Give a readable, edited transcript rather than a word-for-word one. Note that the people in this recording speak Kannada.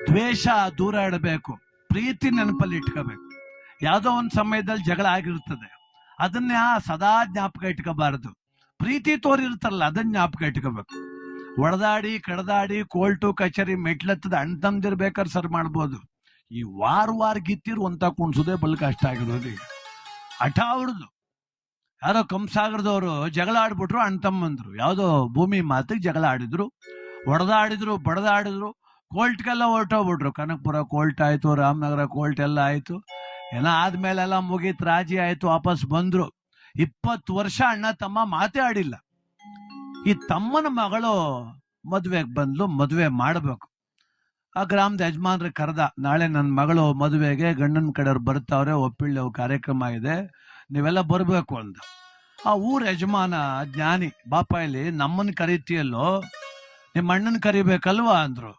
ದ್ವೇಷ ದೂರ ಇಡಬೇಕು, ಪ್ರೀತಿ ನೆನಪಲ್ಲಿ ಇಟ್ಕೋಬೇಕು. ಯಾವುದೋ ಒಂದು ಸಮಯದಲ್ಲಿ ಜಗಳ ಆಗಿರ್ತದೆ, ಅದನ್ನ ಸದಾ ಜ್ಞಾಪಕ ಇಟ್ಕೋಬಾರದು. ಪ್ರೀತಿ ತೋರಿರ್ತಾರಲ್ಲ ಅದನ್ನ ಜ್ಞಾಪಕ ಇಟ್ಕೋಬೇಕು. ಒಡೆದಾಡಿ ಕಡದಾಡಿ ಕೋರ್ಟು ಕಚೇರಿ ಮೆಟ್ಲತ್ತದ ಅಣ್ಣ ತಮ್ದಿರ್ಬೇಕಾದ್ರೆ ಸರ್ ಮಾಡ್ಬೋದು. ಈ ವಾರ ಗಿತ್ತಿರು ಅಂತ ಕುಣ್ಸೋದೇ ಬಲ್ ಕಷ್ಟ ಆಗಿರೋದು. ಈಗ ಹಠ ಅವ್ರದ್ದು. ಯಾರೋ ಕಂಸಾಗರದವರು ಜಗಳ ಆಡ್ಬಿಟ್ರು, ಅಣ್ಣ ತಮ್ಮಂದ್ರು ಯಾವುದೋ ಭೂಮಿ ಮಾತಿಗೆ ಜಗಳ ಆಡಿದ್ರು, ಹೊಡೆದಾಡಿದ್ರು, ಬಡದಾಡಿದ್ರು, ಕೋರ್ಟ್ಗೆಲ್ಲ ಹೊರಟೋಗ್ಬಿಟ್ರು. ಕನಕಪುರ ಕೋರ್ಟ್ ಆಯ್ತು, ರಾಮನಗರ ಕೋರ್ಟ್ ಎಲ್ಲ ಆಯ್ತು, ಎಲ್ಲ ಆದ್ಮೇಲೆಲ್ಲ ಮುಗೀತು, ರಾಜಿ ಆಯ್ತು, ವಾಪಸ್ ಬಂದ್ರು. 20 ವರ್ಷ ಅಣ್ಣ ತಮ್ಮ ಮಾತೇ ಆಡಿಲ್ಲ. ಈ ತಮ್ಮನ ಮಗಳು ಮದುವೆಗೆ ಬಂದ್ಲು, ಮದುವೆ ಮಾಡಬೇಕು. ಆ ಗ್ರಾಮದ ಯಜಮಾನ್ರ ಕರೆದ, ನಾಳೆ ನನ್ನ ಮಗಳು ಮದುವೆಗೆ ಗಂಡನ ಕಡೆಯವ್ರು ಬರ್ತಾವ್ರೆ, ಒಪ್ಪಿಳ್ಳಿ ಕಾರ್ಯಕ್ರಮ ಇದೆ, ನೀವೆಲ್ಲ ಬರ್ಬೇಕು ಅಂತ. ಆ ಊರ ಯಜಮಾನ ಜ್ಞಾನಿ, ಬಾಪ ಇಲ್ಲಿ ನಮ್ಮನ್ನ ಕರಿತೀಯಲ್ಲೋ, ನಿಮ್ಮ ಅಣ್ಣನ ಕರಿಬೇಕಲ್ವಾ ಅಂದ್ರು.